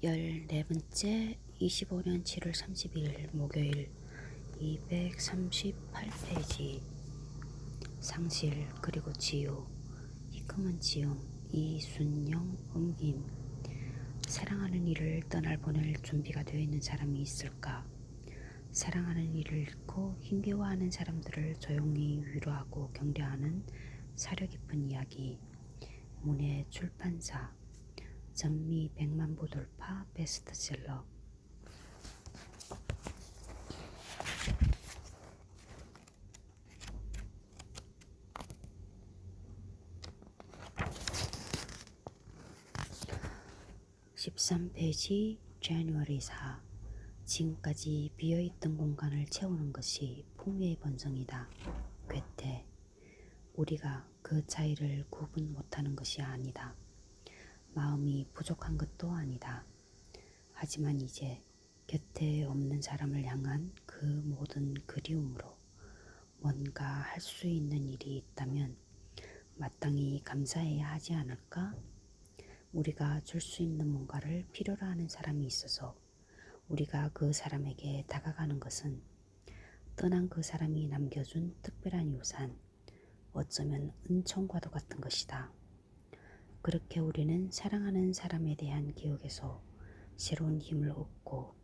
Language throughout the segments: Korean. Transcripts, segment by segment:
14번째 25년 7월 30일 목요일 238페이지 상실 그리고 지우 희큼은 지음 이순영 음힘 사랑하는 이를 떠날 보낼 준비가 되어 있는 사람이 있을까? 사랑하는 이를 잃고 힘겨워하는 사람들을 조용히 위로하고 격려하는 사려 깊은 이야기 문예 출판사 전미 100만부 돌파 베스트셀러 13페이지 January 4 지금까지 비어있던 공간을 채우는 것이 풍요의 본성이다. 괴테 우리가 그 차이를 구분 못하는 것이 아니다. 마음이 부족한 것도 아니다. 하지만 이제 곁에 없는 사람을 향한 그 모든 그리움으로 뭔가 할 수 있는 일이 있다면 마땅히 감사해야 하지 않을까? 우리가 줄 수 있는 뭔가를 필요로 하는 사람이 있어서 우리가 그 사람에게 다가가는 것은 떠난 그 사람이 남겨준 특별한 유산, 어쩌면 은총과도 같은 것이다. 그렇게 우리는 사랑하는 사람에 대한 기억에서 새로운 힘을 얻고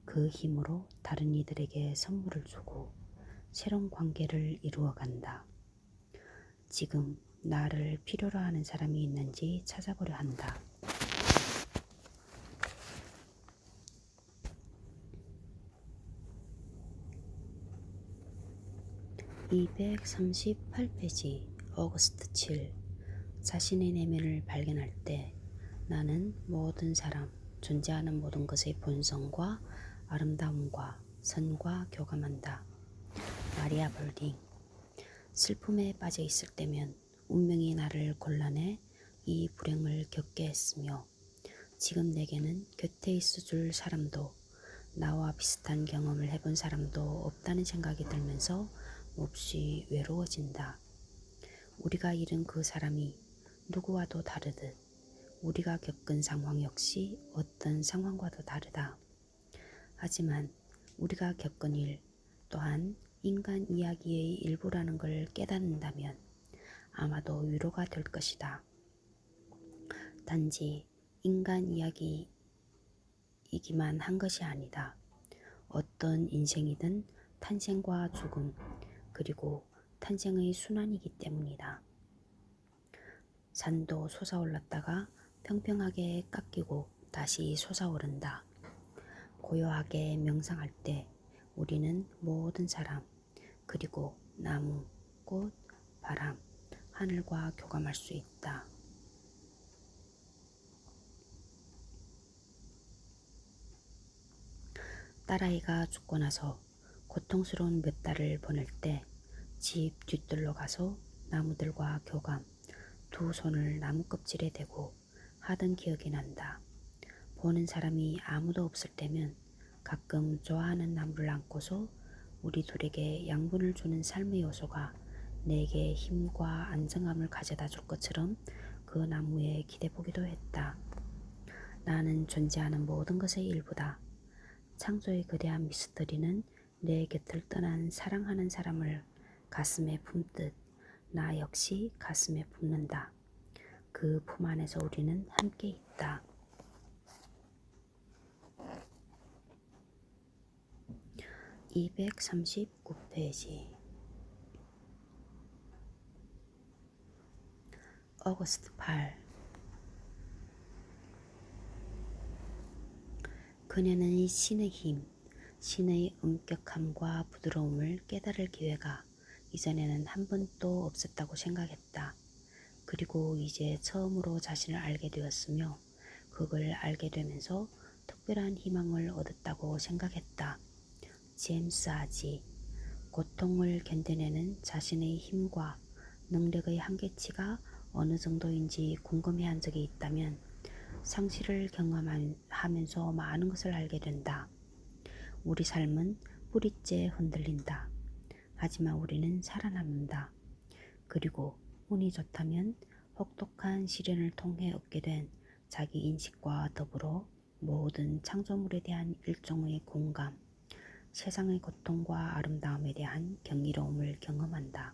그 힘으로 다른 이들에게 선물을 주고 새로운 관계를 이루어간다. 지금 나를 필요로 하는 사람이 있는지 찾아보려 한다. (238페이지) 어거스트 7 자신의 내면을 발견할 때 나는 모든 사람, 존재하는 모든 것의 본성과 아름다움과 선과 교감한다. 마리아 볼딩 슬픔에 빠져 있을 때면 운명이 나를 곤란해 이 불행을 겪게 했으며 지금 내게는 곁에 있어 줄 사람도 나와 비슷한 경험을 해본 사람도 없다는 생각이 들면서 몹시 외로워진다. 우리가 잃은 그 사람이 누구와도 다르듯 우리가 겪은 상황 역시 어떤 상황과도 다르다. 하지만 우리가 겪은 일 또한 인간 이야기의 일부라는 걸 깨닫는다면 아마도 위로가 될 것이다. 단지 인간 이야기이기만 한 것이 아니다. 어떤 인생이든 탄생과 죽음 그리고 탄생의 순환이기 때문이다. 산도 솟아올랐다가 평평하게 깎이고 다시 솟아오른다. 고요하게 명상할 때 우리는 모든 사람 그리고 나무, 꽃, 바람, 하늘과 교감할 수 있다. 딸아이가 죽고 나서 고통스러운 몇 달을 보낼 때 집 뒤뜰로 가서 나무들과 교감, 두 손을 나무 껍질에 대고 하던 기억이 난다. 보는 사람이 아무도 없을 때면 가끔 좋아하는 나무를 안고서 우리 둘에게 양분을 주는 삶의 요소가 내게 힘과 안정감을 가져다 줄 것처럼 그 나무에 기대보기도 했다. 나는 존재하는 모든 것의 일부다. 창조의 거대한 미스터리는 내 곁을 떠난 사랑하는 사람을 가슴에 품듯 나 역시 가슴에 품는다. 그 품 안에서 우리는 함께 있다. (239페이지) 어거스트 8 그녀는 신의 힘, 신의 엄격함과 부드러움을 깨달을 기회가 이전에는 한 번도 없었다고 생각했다. 그리고 이제 처음으로 자신을 알게 되었으며 그걸 알게 되면서 특별한 희망을 얻었다고 생각했다. 제임스 아지 고통을 견뎌내는 자신의 힘과 능력의 한계치가 어느 정도인지 궁금해한 적이 있다면 상실을 경험하면서 많은 것을 알게 된다. 우리 삶은 뿌리째 흔들린다. 하지만 우리는 살아남는다. 그리고 운이 좋다면 혹독한 시련을 통해 얻게 된 자기 인식과 더불어 모든 창조물에 대한 일종의 공감, 세상의 고통과 아름다움에 대한 경이로움을 경험한다.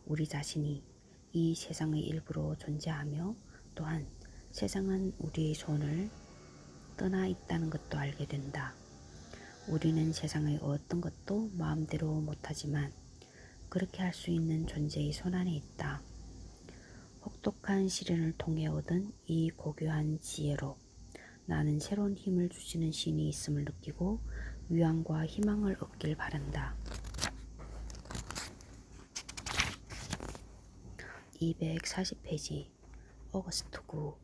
우리 자신이 이 세상의 일부로 존재하며 또한 세상은 우리의 손을 떠나 있다는 것도 알게 된다. 우리는 세상의 어떤 것도 마음대로 못하지만 그렇게 할 수 있는 존재의 손안에 있다. 혹독한 시련을 통해 얻은 이 고귀한 지혜로 나는 새로운 힘을 주시는 신이 있음을 느끼고 위안과 희망을 얻길 바란다. 240페이지 어거스트 9.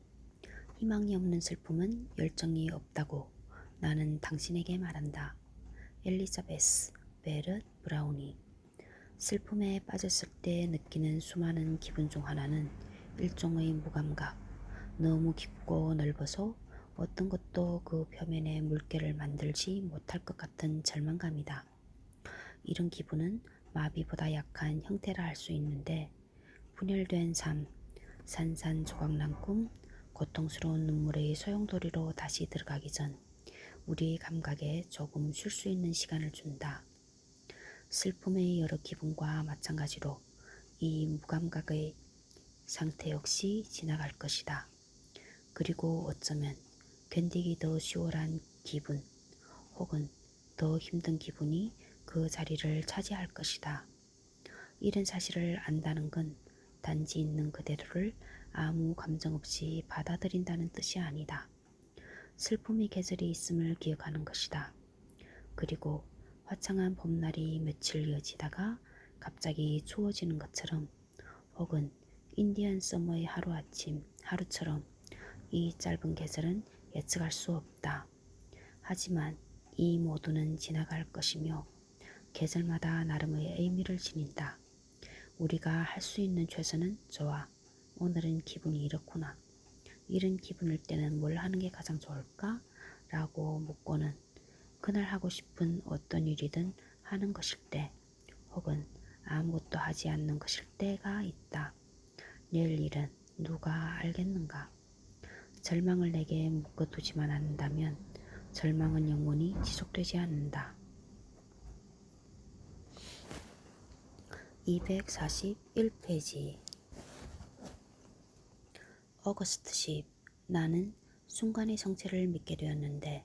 희망이 없는 슬픔은 열정이 없다고 나는 당신에게 말한다. 엘리자베스 베럿 브라우니. 슬픔에 빠졌을 때 느끼는 수많은 기분 중 하나는 일종의 무감각, 너무 깊고 넓어서 어떤 것도 그 표면에 물결을 만들지 못할 것 같은 절망감이다. 이런 기분은 마비보다 약한 형태라 할 수 있는데 분열된 삶, 산산조각난 꿈, 고통스러운 눈물의 소용돌이로 다시 들어가기 전 우리의 감각에 조금 쉴 수 있는 시간을 준다. 슬픔의 여러 기분과 마찬가지로 이 무감각의 상태 역시 지나갈 것이다. 그리고 어쩌면 견디기 더 수월한 기분 혹은 더 힘든 기분이 그 자리를 차지할 것이다. 이런 사실을 안다는 건 단지 있는 그대로를 아무 감정 없이 받아들인다는 뜻이 아니다. 슬픔의 계절이 있음을 기억하는 것이다. 그리고 화창한 봄날이 며칠 이어지다가 갑자기 추워지는 것처럼 혹은 인디언 서머의 하루아침 하루처럼 이 짧은 계절은 예측할 수 없다. 하지만 이 모두는 지나갈 것이며 계절마다 나름의 의미를 지닌다. 우리가 할 수 있는 최선은 좋아. 오늘은 기분이 이렇구나. 이런 기분일 때는 뭘 하는 게 가장 좋을까? 라고 묻고는 그날 하고 싶은 어떤 일이든 하는 것일 때 혹은 아무것도 하지 않는 것일 때가 있다. 내일 일은 누가 알겠는가? 절망을 내게 묶어두지만 않는다면 절망은 영원히 지속되지 않는다. 241페이지 어거스트 10. 나는 순간의 성체를 믿게 되었는데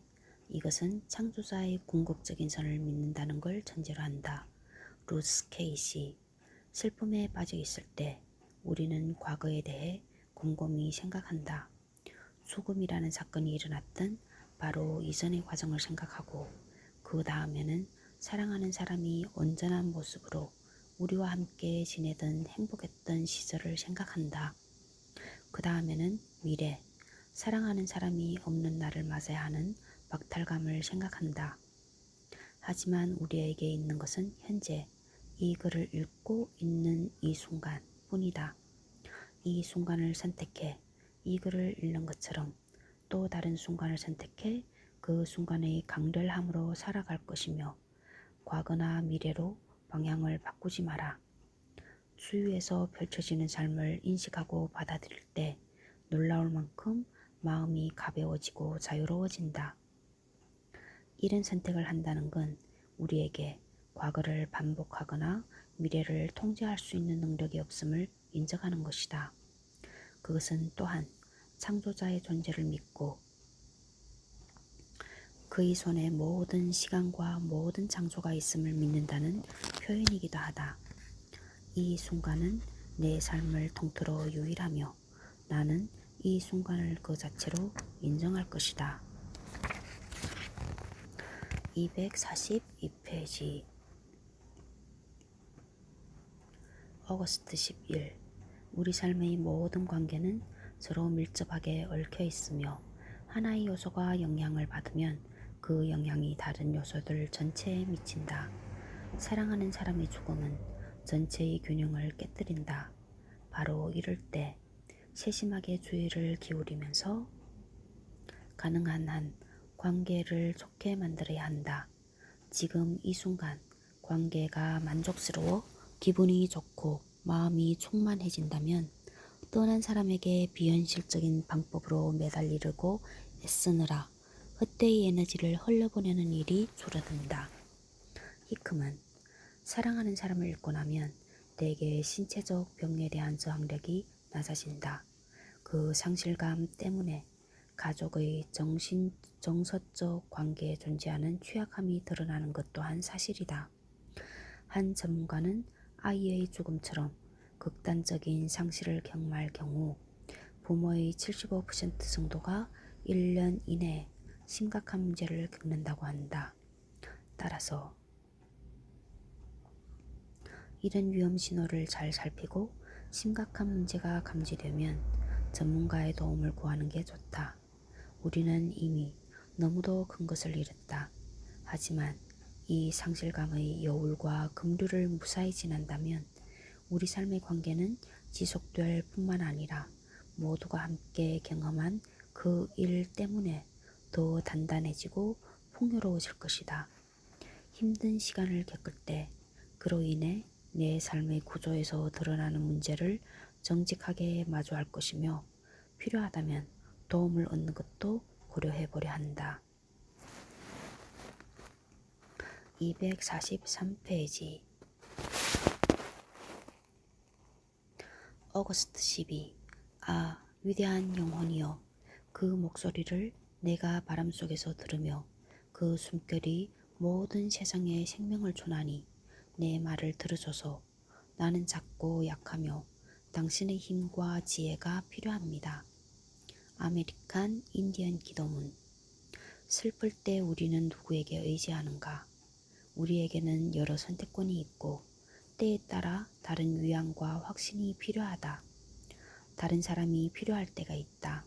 이것은 창조자의 궁극적인 선을 믿는다는 걸 전제로 한다. 루스 케이시. 슬픔에 빠져 있을 때 우리는 과거에 대해 곰곰이 생각한다. 죽음이라는 사건이 일어났던 바로 이전의 과정을 생각하고 그 다음에는 사랑하는 사람이 온전한 모습으로 우리와 함께 지내던 행복했던 시절을 생각한다. 그 다음에는 미래, 사랑하는 사람이 없는 날을 맞아야 하는 박탈감을 생각한다. 하지만 우리에게 있는 것은 현재 이 글을 읽고 있는 이 순간 뿐이다. 이 순간을 선택해 이 글을 읽는 것처럼 또 다른 순간을 선택해 그 순간의 강렬함으로 살아갈 것이며 과거나 미래로 방향을 바꾸지 마라. 주위에서 펼쳐지는 삶을 인식하고 받아들일 때 놀라울 만큼 마음이 가벼워지고 자유로워진다. 이런 선택을 한다는 건 우리에게 과거를 반복하거나 미래를 통제할 수 있는 능력이 없음을 인정하는 것이다. 그것은 또한 창조자의 존재를 믿고 그의 손에 모든 시간과 모든 창조가 있음을 믿는다는 표현이기도 하다. 이 순간은 내 삶을 통틀어 유일하며 나는 이 순간을 그 자체로 인정할 것이다. 242페이지 어거스트 11. 우리 삶의 모든 관계는 서로 밀접하게 얽혀 있으며 하나의 요소가 영향을 받으면 그 영향이 다른 요소들 전체에 미친다. 사랑하는 사람의 죽음은 전체의 균형을 깨뜨린다. 바로 이럴 때 세심하게 주의를 기울이면서 가능한 한 관계를 좋게 만들어야 한다. 지금 이 순간 관계가 만족스러워 기분이 좋고 마음이 충만해진다면 떠난 사람에게 비현실적인 방법으로 매달리려고 애쓰느라 헛되이 에너지를 흘려보내는 일이 줄어든다. 히크만, 사랑하는 사람을 잃고 나면 대개 신체적 병에 대한 저항력이 낮아진다. 그 상실감 때문에 가족의 정서적 관계에 존재하는 취약함이 드러나는 것 또한 사실이다. 한 전문가는 아이의 죽음처럼 극단적인 상실을 경험할 경우 부모의 75% 정도가 1년 이내에 심각한 문제를 겪는다고 한다. 따라서 이런 위험 신호를 잘 살피고 심각한 문제가 감지되면 전문가의 도움을 구하는 게 좋다. 우리는 이미 너무도 큰 것을 잃었다. 하지만 이 상실감의 여울과 급류를 무사히 지난다면 우리 삶의 관계는 지속될 뿐만 아니라 모두가 함께 경험한 그 일 때문에 더 단단해지고 풍요로워질 것이다. 힘든 시간을 겪을 때 그로 인해 내 삶의 구조에서 드러나는 문제를 정직하게 마주할 것이며 필요하다면 도움을 얻는 것도 고려해 보려 한다. 243페이지 어거스트 12. 아, 위대한 영혼이여, 그 목소리를 내가 바람 속에서 들으며 그 숨결이 모든 세상에 생명을 주나니 내 말을 들으소서. 나는 작고 약하며 당신의 힘과 지혜가 필요합니다. 아메리칸 인디언 기도문. 슬플 때 우리는 누구에게 의지하는가? 우리에게는 여러 선택권이 있고 때에 따라 다른 위안과 확신이 필요하다. 다른 사람이 필요할 때가 있다.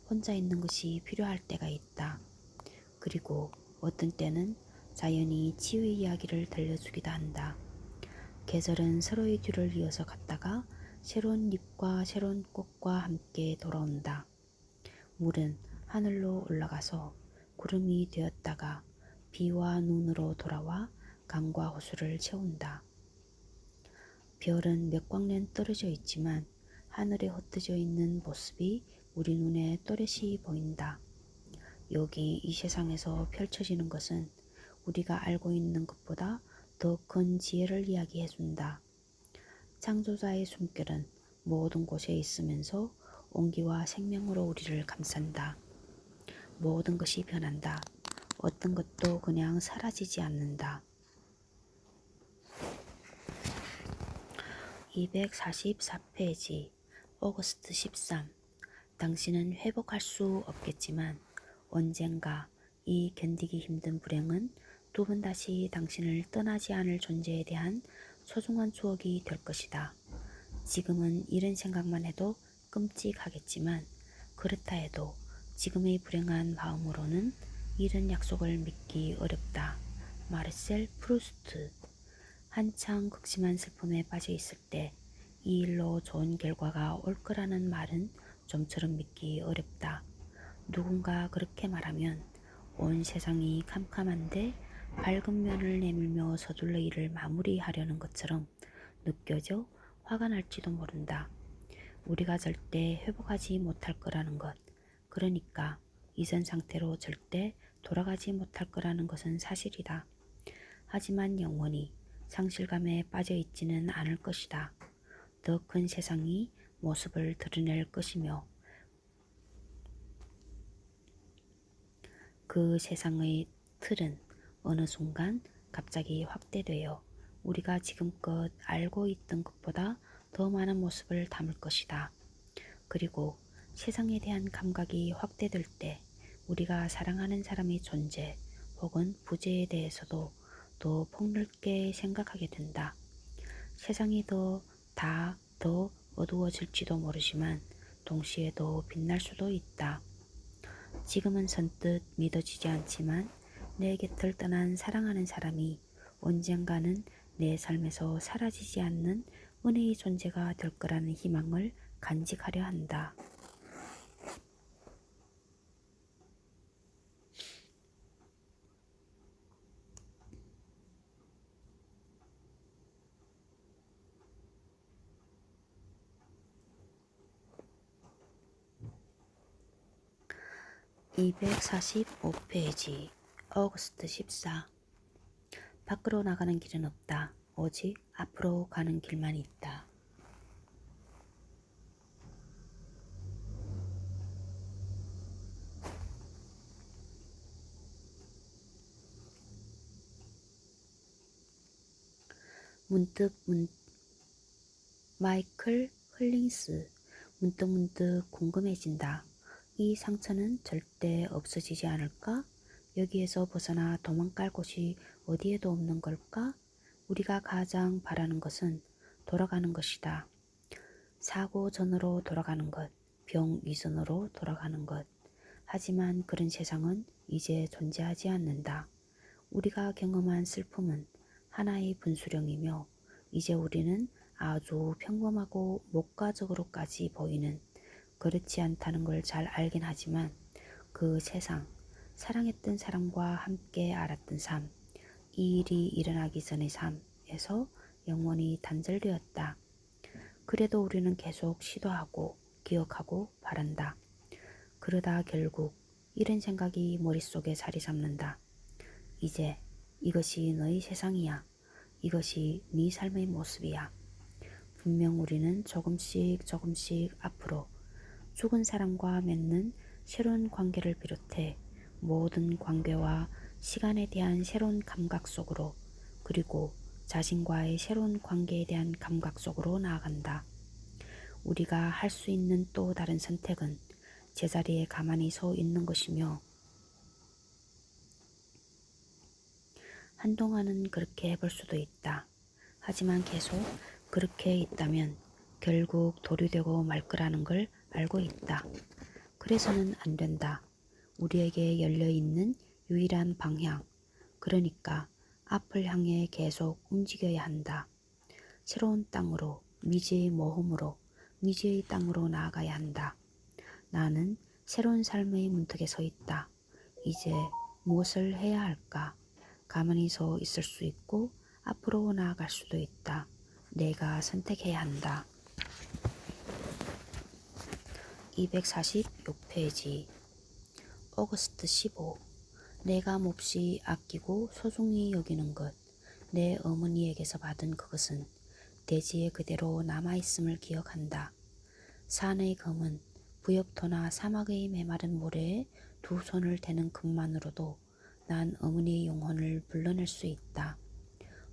혼자 있는 것이 필요할 때가 있다. 그리고 어떤 때는 자연이 치유의 이야기를 들려주기도 한다. 계절은 서로의 뒤를 이어서 갔다가 새로운 잎과 새로운 꽃과 함께 돌아온다. 물은 하늘로 올라가서 구름이 되었다가 비와 눈으로 돌아와 강과 호수를 채운다. 별은 몇 광년 떨어져 있지만 하늘에 흩어져 있는 모습이 우리 눈에 또렷이 보인다. 여기 이 세상에서 펼쳐지는 것은 우리가 알고 있는 것보다 더 큰 지혜를 이야기해준다. 창조자의 숨결은 모든 곳에 있으면서 온기와 생명으로 우리를 감싼다. 모든 것이 변한다. 어떤 것도 그냥 사라지지 않는다. 244페이지 오거스트 13. 당신은 회복할 수 없겠지만 언젠가 이 견디기 힘든 불행은 두 번 다시 당신을 떠나지 않을 존재에 대한 소중한 추억이 될 것이다. 지금은 이런 생각만 해도 끔찍하겠지만 그렇다 해도 지금의 불행한 마음으로는 이런 약속을 믿기 어렵다. 마르셀 프루스트. 한창 극심한 슬픔에 빠져 있을 때 이 일로 좋은 결과가 올 거라는 말은 좀처럼 믿기 어렵다. 누군가 그렇게 말하면 온 세상이 캄캄한데 밝은 면을 내밀며 서둘러 일을 마무리하려는 것처럼 느껴져 화가 날지도 모른다. 우리가 절대 회복하지 못할 거라는 것, 그러니까 이전 상태로 절대 돌아가지 못할 거라는 것은 사실이다. 하지만 영원히 상실감에 빠져 있지는 않을 것이다. 더 큰 세상이 모습을 드러낼 것이며 그 세상의 틀은 어느 순간 갑자기 확대되어 우리가 지금껏 알고 있던 것보다 더 많은 모습을 담을 것이다. 그리고 세상에 대한 감각이 확대될 때 우리가 사랑하는 사람의 존재 혹은 부재에 대해서도 더 폭넓게 생각하게 된다. 세상이 더 어두워질지도 모르지만 동시에 더 빛날 수도 있다. 지금은 선뜻 믿어지지 않지만 내 곁을 떠난 사랑하는 사람이 언젠가는 내 삶에서 사라지지 않는 은혜의 존재가 될 거라는 희망을 간직하려 한다. 245페이지 어거스트 14. 밖으로 나가는 길은 없다. 오직 앞으로 가는 길만 있다. 문득 마이클 헐링스. 문득 궁금해진다. 이 상처는 절대 없어지지 않을까? 여기에서 벗어나 도망갈 곳이 어디에도 없는 걸까? 우리가 가장 바라는 것은 돌아가는 것이다. 사고 전으로 돌아가는 것, 병 이전으로 돌아가는 것. 하지만 그런 세상은 이제 존재하지 않는다. 우리가 경험한 슬픔은 하나의 분수령이며 이제 우리는 아주 평범하고 목가적으로까지 보이는, 그렇지 않다는 걸 잘 알긴 하지만 그 세상, 사랑했던 사람과 함께 알았던 삶, 이 일이 일어나기 전의 삶에서 영원히 단절되었다. 그래도 우리는 계속 시도하고 기억하고 바란다. 그러다 결국 이런 생각이 머릿속에 자리 잡는다. 이제 이것이 너의 세상이야. 이것이 네 삶의 모습이야. 분명 우리는 조금씩 앞으로 죽은 사람과 맺는 새로운 관계를 비롯해 모든 관계와 시간에 대한 새로운 감각 속으로, 그리고 자신과의 새로운 관계에 대한 감각 속으로 나아간다. 우리가 할 수 있는 또 다른 선택은 제자리에 가만히 서 있는 것이며, 한동안은 그렇게 해볼 수도 있다. 하지만 계속 그렇게 있다면 결국 돌이 되고 말 거라는 걸 알고 있다. 그래서는 안 된다. 우리에게 열려있는 유일한 방향, 그러니까 앞을 향해 계속 움직여야 한다. 새로운 땅으로, 미지의 모험으로, 미지의 땅으로 나아가야 한다. 나는 새로운 삶의 문턱에 서 있다. 이제 무엇을 해야 할까? 가만히 서 있을 수 있고 앞으로 나아갈 수도 있다. 내가 선택해야 한다. 246페이지 어거스트 15. 내가 몹시 아끼고 소중히 여기는 것, 내 어머니에게서 받은 그것은 대지에 그대로 남아있음을 기억한다. 산의 검은 부엽토나 사막의 메마른 모래에 두 손을 대는 것만으로도 난 어머니의 영혼을 불러낼 수 있다.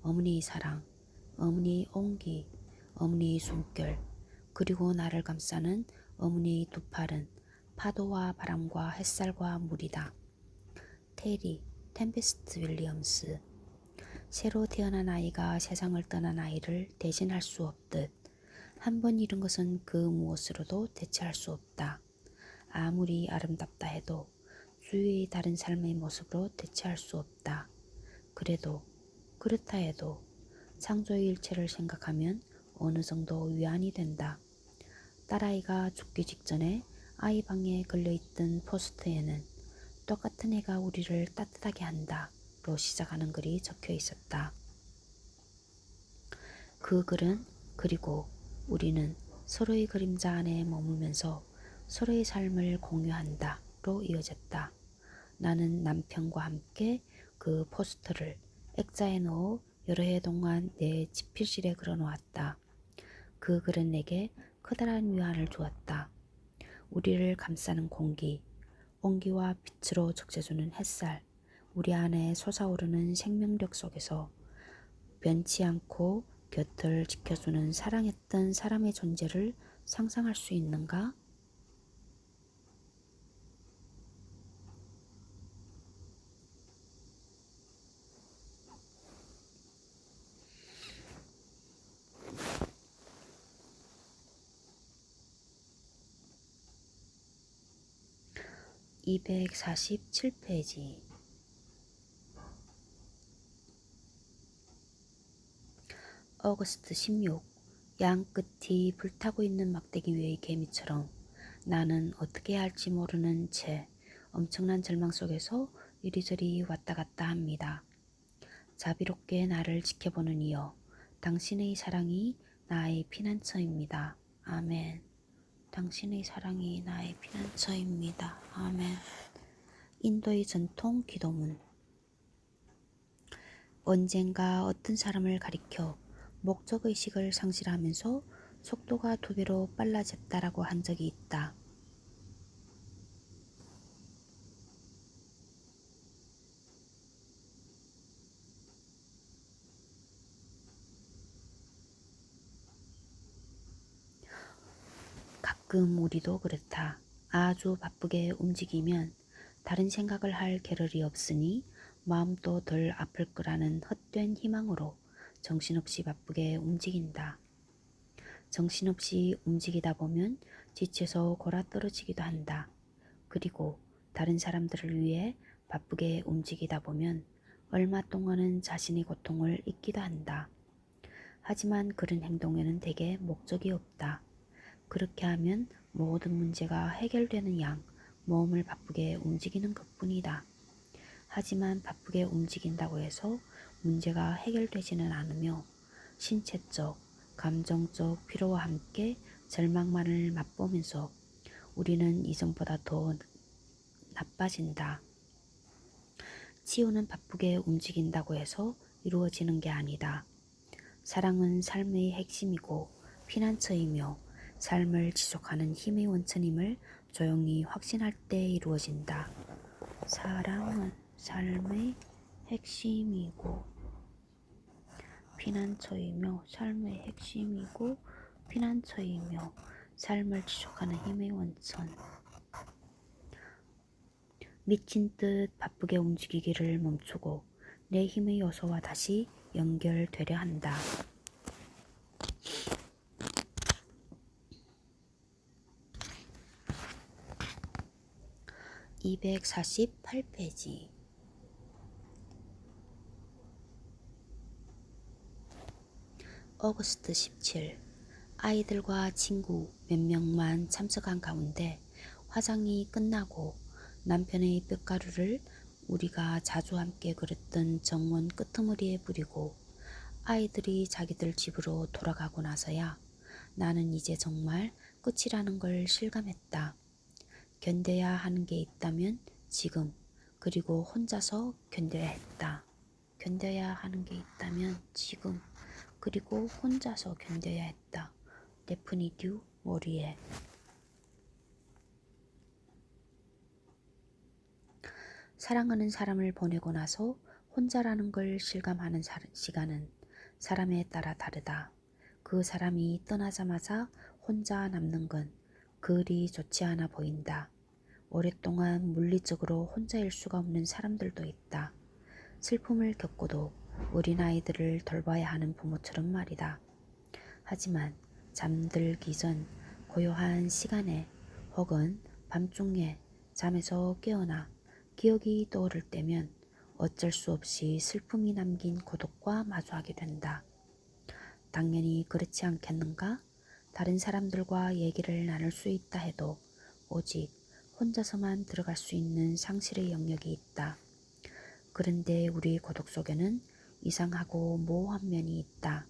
어머니의 사랑, 어머니의 온기, 어머니의 숨결, 그리고 나를 감싸는 어머니의 두 팔은 파도와 바람과 햇살과 물이다. 테리 템페스트 윌리엄스. 새로 태어난 아이가 세상을 떠난 아이를 대신할 수 없듯 한 번 잃은 것은 그 무엇으로도 대체할 수 없다. 아무리 아름답다 해도 주위의 다른 삶의 모습으로 대체할 수 없다. 그래도 그렇다 해도 창조의 일체를 생각하면 어느 정도 위안이 된다. 딸아이가 죽기 직전에 아이 방에 걸려있던 포스트에는 똑같은 해가 우리를 따뜻하게 한다로 시작하는 글이 적혀 있었다. 그 글은 그리고 우리는 서로의 그림자 안에 머물면서 서로의 삶을 공유한다로 이어졌다. 나는 남편과 함께 그 포스터를 액자에 넣어 여러 해 동안 내 집필실에 걸어놓았다. 그 글은 내게 커다란 위안을 주었다. 우리를 감싸는 공기, 온기와 빛으로 적셔주는 햇살, 우리 안에 솟아오르는 생명력 속에서 변치 않고 곁을 지켜주는 사랑했던 사람의 존재를 상상할 수 있는가? (247페이지) 어거스트 16. 양 끝이 불타고 있는 막대기 위의 개미처럼 나는 어떻게 할지 모르는 채 엄청난 절망 속에서 이리저리 왔다 갔다 합니다. 자비롭게 나를 지켜보는 이여, 당신의 사랑이 나의 피난처입니다. 아멘. 당신의 사랑이 나의 피난처입니다. 아멘. 인도의 전통 기도문. 언젠가 어떤 사람을 가리켜 목적의식을 상실하면서 속도가 2배로 빨라졌다라고 한 적이 있다. 가끔 우리도 그렇다. 아주 바쁘게 움직이면 다른 생각을 할 겨를이 없으니 마음도 덜 아플 거라는 헛된 희망으로 정신없이 바쁘게 움직인다. 정신없이 움직이다 보면 지쳐서 골아떨어지기도 한다. 그리고 다른 사람들을 위해 바쁘게 움직이다 보면 얼마 동안은 자신의 고통을 잊기도 한다. 하지만 그런 행동에는 대개 목적이 없다. 그렇게 하면 모든 문제가 해결되는 양 몸을 바쁘게 움직이는 것뿐이다. 하지만 바쁘게 움직인다고 해서 문제가 해결되지는 않으며 신체적, 감정적 피로와 함께 절망만을 맛보면서 우리는 이전보다 더 나빠진다. 치유는 바쁘게 움직인다고 해서 이루어지는 게 아니다. 사랑은 삶의 핵심이고 피난처이며 삶을 지속하는 힘의 원천임을 조용히 확신할 때 이루어진다. 사랑은 삶의 핵심이고 피난처이며 삶의 핵심이고 피난처이며 삶을 지속하는 힘의 원천. 미친 듯 바쁘게 움직이기를 멈추고 내 힘의 요소와 다시 연결되려 한다. 248페이지. 어거스트 17. 아이들과 친구 몇 명만 참석한 가운데 화장이 끝나고 남편의 뼈가루를 우리가 자주 함께 그렸던 정원 끄트머리에 뿌리고 아이들이 자기들 집으로 돌아가고 나서야 나는 이제 정말 끝이라는 걸 실감했다. 견뎌야 하는 게 있다면 지금, 그리고 혼자서 견뎌야 했다. 견뎌야 하는 게 있다면 지금, 그리고 혼자서 견뎌야 했다. 데프니 듀 모리에. 사랑하는 사람을 보내고 나서 혼자라는 걸 실감하는 시간은 사람에 따라 다르다. 그 사람이 떠나자마자 혼자 남는 건 그리 좋지 않아 보인다. 오랫동안 물리적으로 혼자일 수가 없는 사람들도 있다. 슬픔을 겪고도 어린아이들을 돌봐야 하는 부모처럼 말이다. 하지만 잠들기 전 고요한 시간에 혹은 밤중에 잠에서 깨어나 기억이 떠오를 때면 어쩔 수 없이 슬픔이 남긴 고독과 마주하게 된다. 당연히 그렇지 않겠는가? 다른 사람들과 얘기를 나눌 수 있다 해도 오직 혼자서만 들어갈 수 있는 상실의 영역이 있다. 그런데 우리 고독 속에는 이상하고 모호한 면이 있다.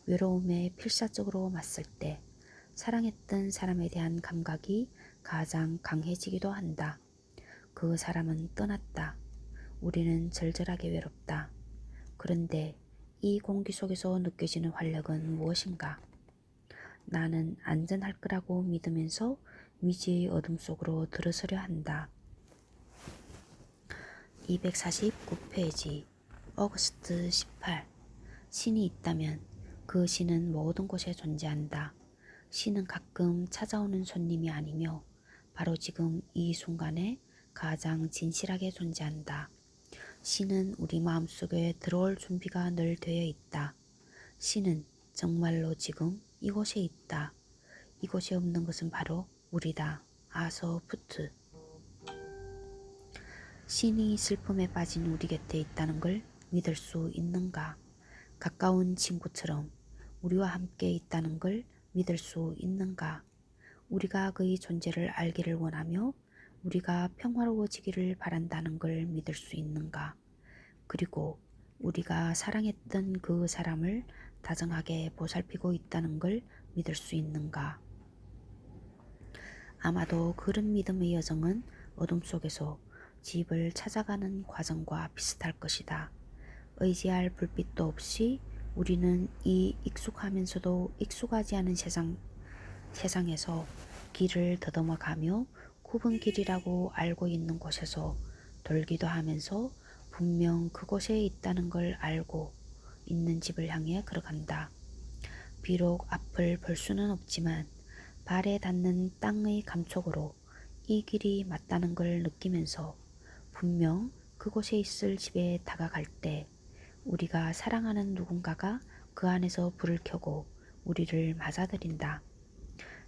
외로움에 필사적으로 맞설 때 사랑했던 사람에 대한 감각이 가장 강해지기도 한다. 그 사람은 떠났다. 우리는 절절하게 외롭다. 그런데 이 공기 속에서 느껴지는 활력은 무엇인가? 나는 안전할 거라고 믿으면서 미지의 어둠 속으로 들어서려 한다. 249페이지. 어거스트 18. 신이 있다면 그 신은 모든 곳에 존재한다. 신은 가끔 찾아오는 손님이 아니며 바로 지금 이 순간에 가장 진실하게 존재한다. 신은 우리 마음속에 들어올 준비가 늘 되어 있다. 신은 정말로 지금 이곳에 있다. 이곳에 없는 것은 바로 우리다. 아서푸트. 신이 슬픔에 빠진 우리 곁에 있다는 걸 믿을 수 있는가? 가까운 친구처럼 우리와 함께 있다는 걸 믿을 수 있는가? 우리가 그의 존재를 알기를 원하며 우리가 평화로워지기를 바란다는 걸 믿을 수 있는가? 그리고 우리가 사랑했던 그 사람을 다정하게 보살피고 있다는 걸 믿을 수 있는가? 아마도 그런 믿음의 여정은 어둠 속에서 집을 찾아가는 과정과 비슷할 것이다. 의지할 불빛도 없이 우리는 이 익숙하면서도 익숙하지 않은 세상에서 길을 더듬어 가며 굽은 길이라고 알고 있는 곳에서 돌기도 하면서 분명 그곳에 있다는 걸 알고 있는 집을 향해 걸어간다. 비록 앞을 볼 수는 없지만 발에 닿는 땅의 감촉으로 이 길이 맞다는 걸 느끼면서 분명 그곳에 있을 집에 다가갈 때 우리가 사랑하는 누군가가 그 안에서 불을 켜고 우리를 맞아들인다.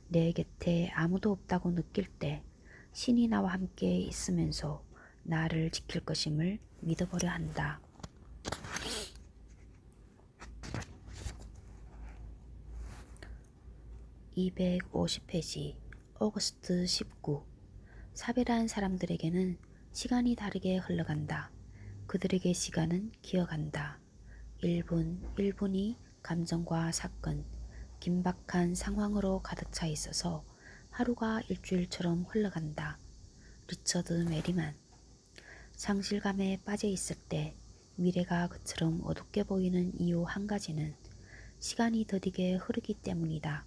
내 곁에 아무도 없다고 느낄 때 신이 나와 함께 있으면서 나를 지킬 것임을 믿어보려 한다. 250페이지 오거스트 19. 사별한 사람들에게는 시간이 다르게 흘러간다. 그들에게 시간은 기어간다. 1분이 감정과 사건, 긴박한 상황으로 가득 차 있어서 하루가 일주일처럼 흘러간다. 리처드 메리만. 상실감에 빠져 있을 때 미래가 그처럼 어둡게 보이는 이유 한 가지는 시간이 더디게 흐르기 때문이다.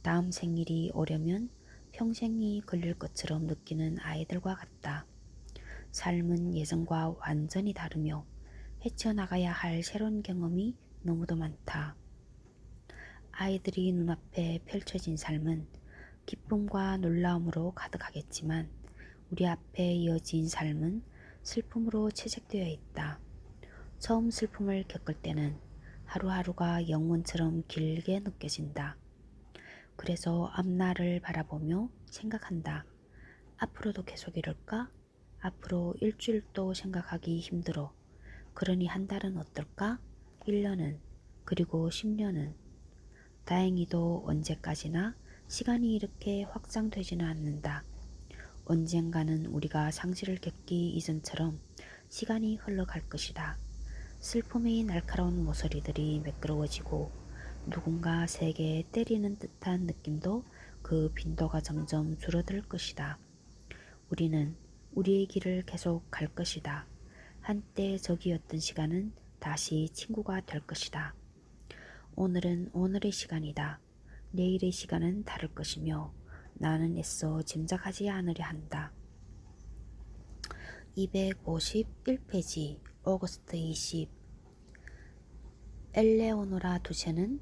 다음 생일이 오려면 평생이 걸릴 것처럼 느끼는 아이들과 같다. 삶은 예전과 완전히 다르며 헤쳐나가야 할 새로운 경험이 너무도 많다. 아이들이 눈앞에 펼쳐진 삶은 기쁨과 놀라움으로 가득하겠지만 우리 앞에 이어진 삶은 슬픔으로 채색되어 있다. 처음 슬픔을 겪을 때는 하루하루가 영원처럼 길게 느껴진다. 그래서 앞날을 바라보며 생각한다. 앞으로도 계속 이럴까? 앞으로 일주일도 생각하기 힘들어. 그러니 한 달은 어떨까? 1년은, 그리고 10년은. 다행히도 언제까지나 시간이 이렇게 확장되지는 않는다. 언젠가는 우리가 상실을 겪기 이전처럼 시간이 흘러갈 것이다. 슬픔의 날카로운 모서리들이 매끄러워지고 누군가 세게 때리는 듯한 느낌도 그 빈도가 점점 줄어들 것이다. 우리는 우리의 길을 계속 갈 것이다. 한때 적이었던 시간은 다시 친구가 될 것이다. 오늘은 오늘의 시간이다. 내일의 시간은 다를 것이며 나는 애써 짐작하지 않으려 한다. 251페이지 오거스트 20. 엘레오노라 두셰는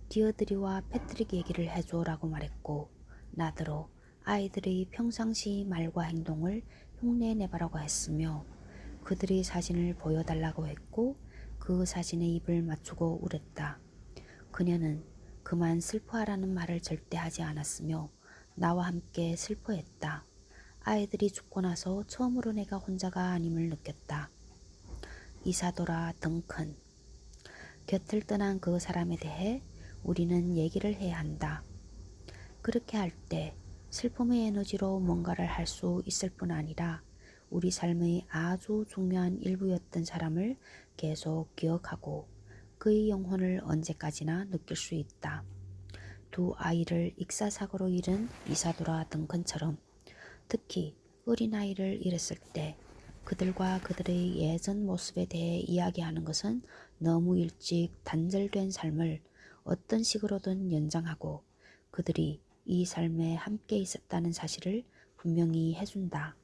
디어드리와 패트릭 얘기를 해줘 라고 말했고 나더러 아이들의 평상시 말과 행동을 흉내내보라고 했으며 그들의 사진을 보여달라고 했고 그 사진에 입을 맞추고 울었다. 그녀는 그만 슬퍼하라는 말을 절대 하지 않았으며 나와 함께 슬퍼했다. 아이들이 죽고 나서 처음으로 내가 혼자가 아님을 느꼈다. 이사도라 덩컨. 곁을 떠난 그 사람에 대해 우리는 얘기를 해야 한다. 그렇게 할 때 슬픔의 에너지로 뭔가를 할 수 있을 뿐 아니라 우리 삶의 아주 중요한 일부였던 사람을 계속 기억하고 그의 영혼을 언제까지나 느낄 수 있다. 두 아이를 익사사고로 잃은 이사도라 덩컨처럼 특히 어린아이를 잃었을 때 그들과 그들의 예전 모습에 대해 이야기하는 것은 너무 일찍 단절된 삶을 어떤 식으로든 연장하고 그들이 이 삶에 함께 있었다는 사실을 분명히 해준다.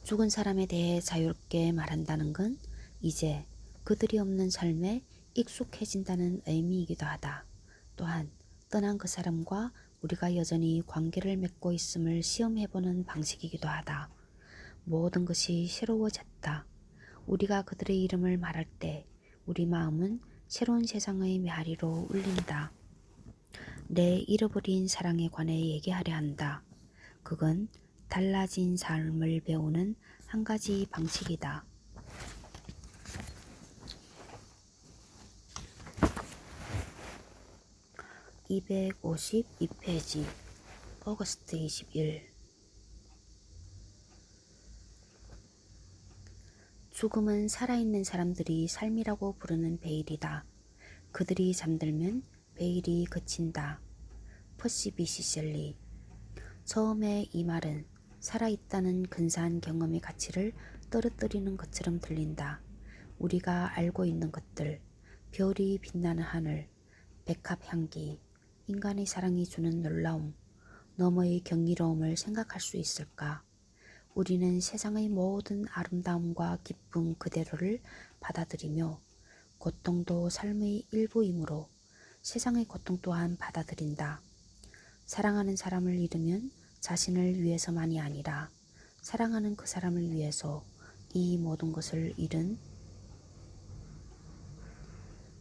죽은 사람에 대해 자유롭게 말한다는 건 이제 그들이 없는 삶에 익숙해진다는 의미이기도 하다. 또한 떠난 그 사람과 우리가 여전히 관계를 맺고 있음을 시험해보는 방식이기도 하다. 모든 것이 새로워졌다. 우리가 그들의 이름을 말할 때 우리 마음은 새로운 세상의 메아리로 울린다. 내 잃어버린 사랑에 관해 얘기하려 한다. 그건 달라진 삶을 배우는 한 가지 방식이다. 252페이지 오거스트 21. 죽음은 살아있는 사람들이 삶이라고 부르는 베일이다. 그들이 잠들면 베일이 그친다. 퍼시 비시 셀리. 처음에 이 말은 살아있다는 근사한 경험의 가치를 떨어뜨리는 것처럼 들린다. 우리가 알고 있는 것들, 별이 빛나는 하늘, 백합 향기, 인간의 사랑이 주는 놀라움, 너머의 경이로움을 생각할 수 있을까? 우리는 세상의 모든 아름다움과 기쁨 그대로를 받아들이며 고통도 삶의 일부이므로 세상의 고통 또한 받아들인다. 사랑하는 사람을 잃으면 자신을 위해서만이 아니라 사랑하는 그 사람을 위해서 이 모든 것을 잃은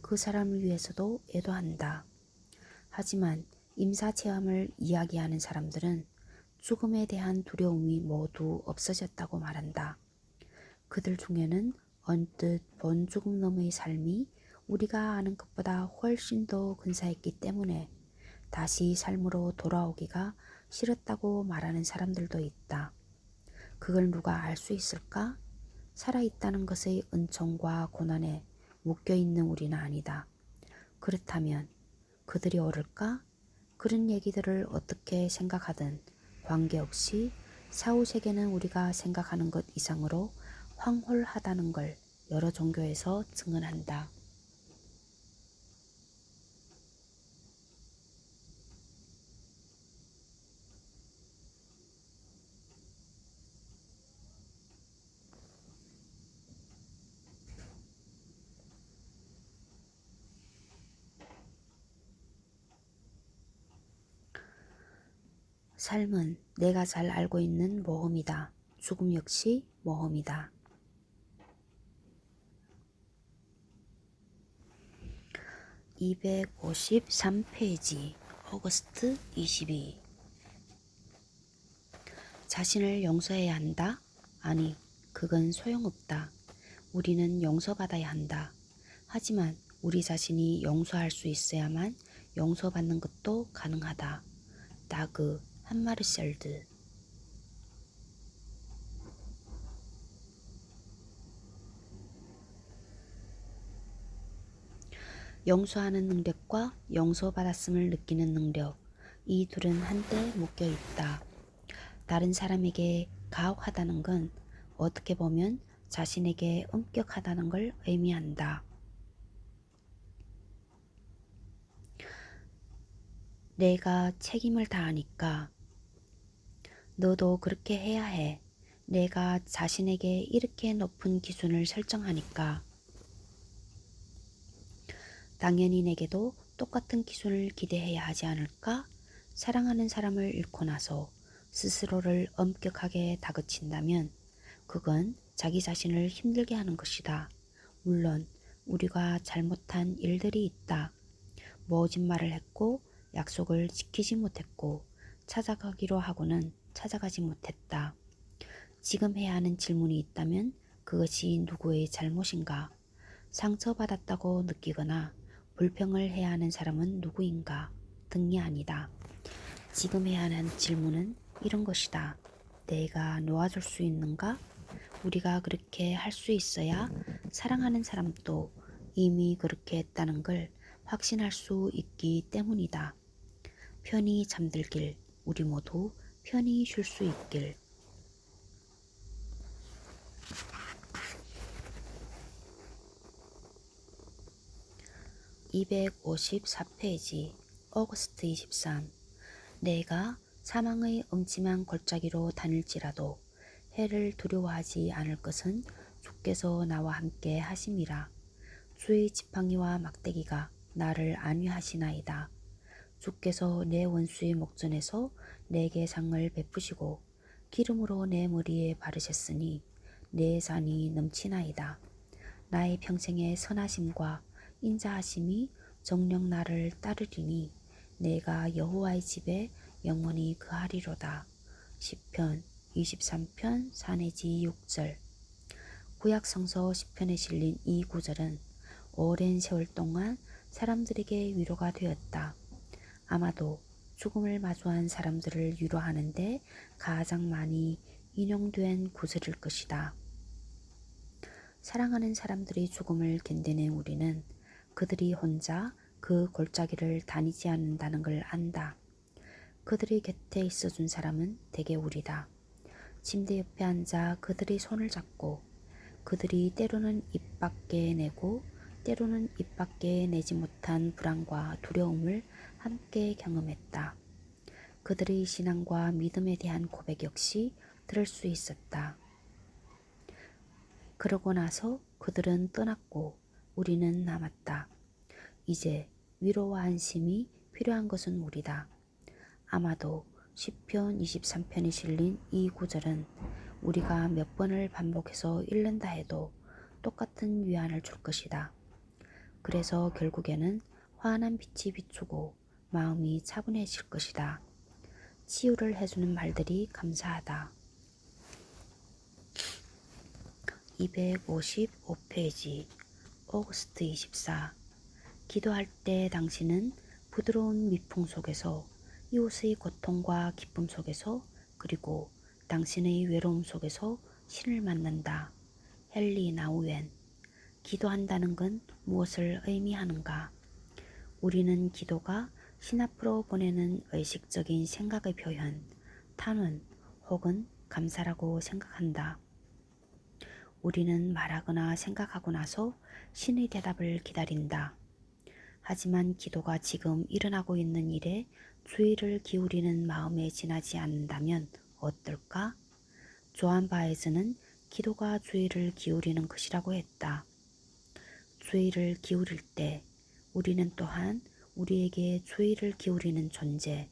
그 사람을 위해서도 애도한다. 하지만 임사체험을 이야기하는 사람들은 죽음에 대한 두려움이 모두 없어졌다고 말한다. 그들 중에는 언뜻 본 죽음 너머의 삶이 우리가 아는 것보다 훨씬 더 근사했기 때문에 다시 삶으로 돌아오기가 싫었다고 말하는 사람들도 있다. 그걸 누가 알 수 있을까? 살아있다는 것의 은총과 고난에 묶여있는 우리는 아니다. 그렇다면 그들이 옳을까? 그런 얘기들을 어떻게 생각하든 관계없이 사후세계는 우리가 생각하는 것 이상으로 황홀하다는 걸 여러 종교에서 증언한다. 삶은 내가 잘 알고 있는 모험이다. 죽음 역시 모험이다. 253페이지 오거스트 22. 자신을 용서해야 한다? 아니, 그건 소용없다. 우리는 용서받아야 한다. 하지만 우리 자신이 용서할 수 있어야만 용서받는 것도 가능하다. 다그 한마르셀드. 용서하는 능력과 용서받았음을 느끼는 능력, 이 둘은 한때 묶여 있다. 다른 사람에게 가혹하다는 건 어떻게 보면 자신에게 엄격하다는 걸 의미한다. 내가 책임을 다하니까 너도 그렇게 해야 해. 내가 자신에게 이렇게 높은 기준을 설정하니까 당연히 내게도 똑같은 기준을 기대해야 하지 않을까? 사랑하는 사람을 잃고 나서 스스로를 엄격하게 다그친다면 그건 자기 자신을 힘들게 하는 것이다. 물론 우리가 잘못한 일들이 있다. 거짓말을 했고 약속을 지키지 못했고 찾아가기로 하고는 찾아가지 못했다. 지금 해야 하는 질문이 있다면 그것이 누구의 잘못인가? 상처받았다고 느끼거나 불평을 해야 하는 사람은 누구인가 등이 아니다. 지금 해야 하는 질문은 이런 것이다. 내가 놓아줄 수 있는가? 우리가 그렇게 할 수 있어야 사랑하는 사람도 이미 그렇게 했다는 걸 확신할 수 있기 때문이다. 편히 잠들길, 우리 모두 편히 쉴 수 있길. 254페이지 오거스트 23. 내가 사망의 음침한 골짜기로 다닐지라도 해를 두려워하지 않을 것은 주께서 나와 함께 하심이라. 주의 지팡이와 막대기가 나를 안위하시나이다. 주께서 내 원수의 목전에서 내게 상을 베푸시고 기름으로 내 머리에 바르셨으니 내 잔이 넘치나이다. 나의 평생의 선하심과 인자하심이 정녕 나를 따르리니 내가 여호와의 집에 영원히 거하리로다. 시편 23편 4-6절. 구약성서 시편에 실린 이 구절은 오랜 세월 동안 사람들에게 위로가 되었다. 아마도 죽음을 마주한 사람들을 위로하는데 가장 많이 인용된 구절일 것이다. 사랑하는 사람들이 죽음을 견뎌낸 우리는 그들이 혼자 그 골짜기를 다니지 않는다는 걸 안다. 그들이 곁에 있어준 사람은 대개 우리다. 침대 옆에 앉아 그들의 손을 잡고 그들이 때로는 입 밖에 내고 때로는 입 밖에 내지 못한 불안과 두려움을 함께 경험했다. 그들의 신앙과 믿음에 대한 고백 역시 들을 수 있었다. 그러고 나서 그들은 떠났고 우리는 남았다. 이제 위로와 안심이 필요한 것은 우리다. 아마도 시편 23편이 실린 이 구절은 우리가 몇 번을 반복해서 읽는다 해도 똑같은 위안을 줄 것이다. 그래서 결국에는 환한 빛이 비추고 마음이 차분해질 것이다. 치유를 해주는 말들이 감사하다. 255페이지 오거스트 24. 기도할 때 당신은 부드러운 미풍 속에서 이웃의 고통과 기쁨 속에서 그리고 당신의 외로움 속에서 신을 만난다. 헨리 나우엔. 기도한다는 건 무엇을 의미하는가? 우리는 기도가 신 앞으로 보내는 의식적인 생각의 표현, 탄원 혹은 감사라고 생각한다. 우리는 말하거나 생각하고 나서 신의 대답을 기다린다. 하지만 기도가 지금 일어나고 있는 일에 주의를 기울이는 마음에 지나지 않는다면 어떨까? 조한 바에즈는 기도가 주의를 기울이는 것이라고 했다. 주의를 기울일 때 우리는 또한 우리에게 주의를 기울이는 존재,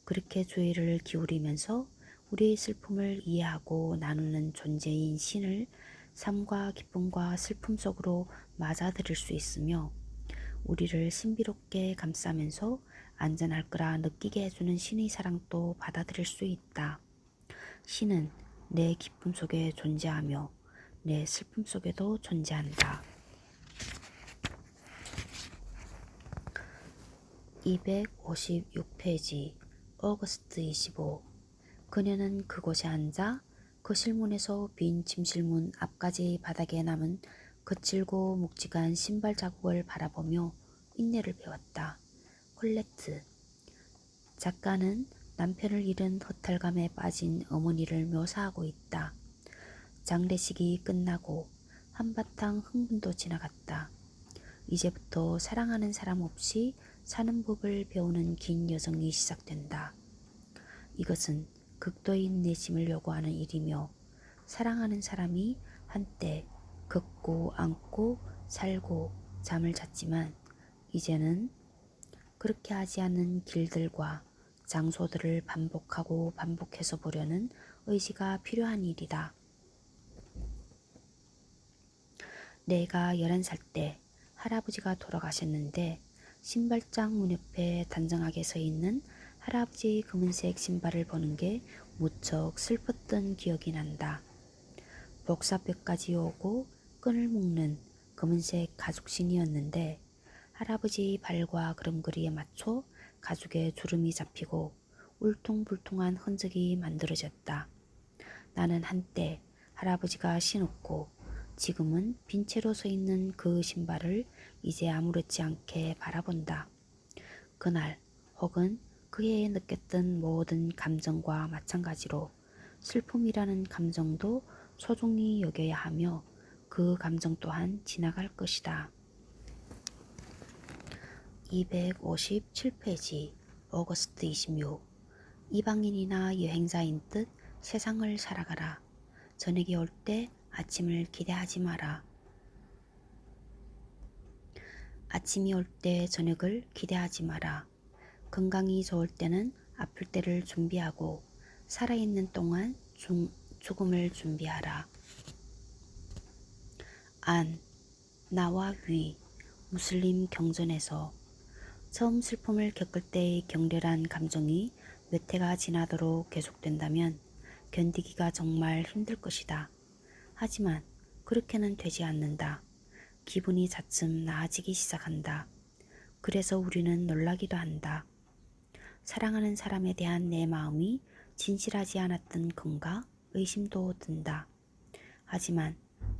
그렇게 주의를 기울이면서 우리의 슬픔을 이해하고 나누는 존재인 신을 삶과 기쁨과 슬픔 속으로 맞아들일 수 있으며 우리를 신비롭게 감싸면서 안전할 거라 느끼게 해주는 신의 사랑도 받아들일 수 있다. 신은 내 기쁨 속에 존재하며 내 슬픔 속에도 존재한다. 256페이지 오거스트 25. 그녀는 그곳에 앉아 거실문에서 빈 침실문 앞까지 바닥에 남은 거칠고 묵직한 신발 자국을 바라보며 인내를 배웠다. 콜레트. 작가는 남편을 잃은 허탈감에 빠진 어머니를 묘사하고 있다. 장례식이 끝나고 한바탕 흥분도 지나갔다. 이제부터 사랑하는 사람 없이 사는 법을 배우는 긴 여정이 시작된다. 이것은 극도의 인내심을 요구하는 일이며 사랑하는 사람이 한때 걷고 앉고 살고 잠을 잤지만 이제는 그렇게 하지 않는 길들과 장소들을 반복하고 반복해서 보려는 의지가 필요한 일이다. 내가 11살 때 할아버지가 돌아가셨는데 신발장 문 옆에 단정하게 서 있는 할아버지의 검은색 신발을 보는 게 무척 슬펐던 기억이 난다. 복사뼈까지 오고 끈을 묶는 검은색 가죽신이었는데 할아버지의 발과 걸음걸이에 맞춰 가죽에 주름이 잡히고 울퉁불퉁한 흔적이 만들어졌다. 나는 한때 할아버지가 신었고 지금은 빈 채로 서 있는 그 신발을 이제 아무렇지 않게 바라본다. 그날 혹은 그 해에 느꼈던 모든 감정과 마찬가지로 슬픔이라는 감정도 소중히 여겨야 하며 그 감정 또한 지나갈 것이다. 257페이지 오거스트 26. 이방인이나 여행자인 듯 세상을 살아가라. 저녁이 올 때 아침을 기대하지 마라. 아침이 올 때 저녁을 기대하지 마라. 건강이 좋을 때는 아플 때를 준비하고 살아있는 동안 죽음을 준비하라. 안, 나와 위, 무슬림 경전에서 처음 슬픔을 겪을 때의 격렬한 감정이 몇 해가 지나도록 계속된다면 견디기가 정말 힘들 것이다. 하지만 그렇게는 되지 않는다. 기분이 차츰 나아지기 시작한다. 그래서 우리는 놀라기도 한다. 사랑하는 사람에 대한 내 마음이 진실하지 않았던 건가 의심도 든다. 하지만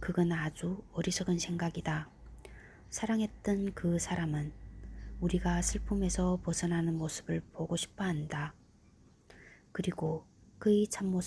그건 아주 어리석은 생각이다. 사랑했던 그 사람은 우리가 슬픔에서 벗어나는 모습을 보고 싶어 한다. 그리고 그의 참모습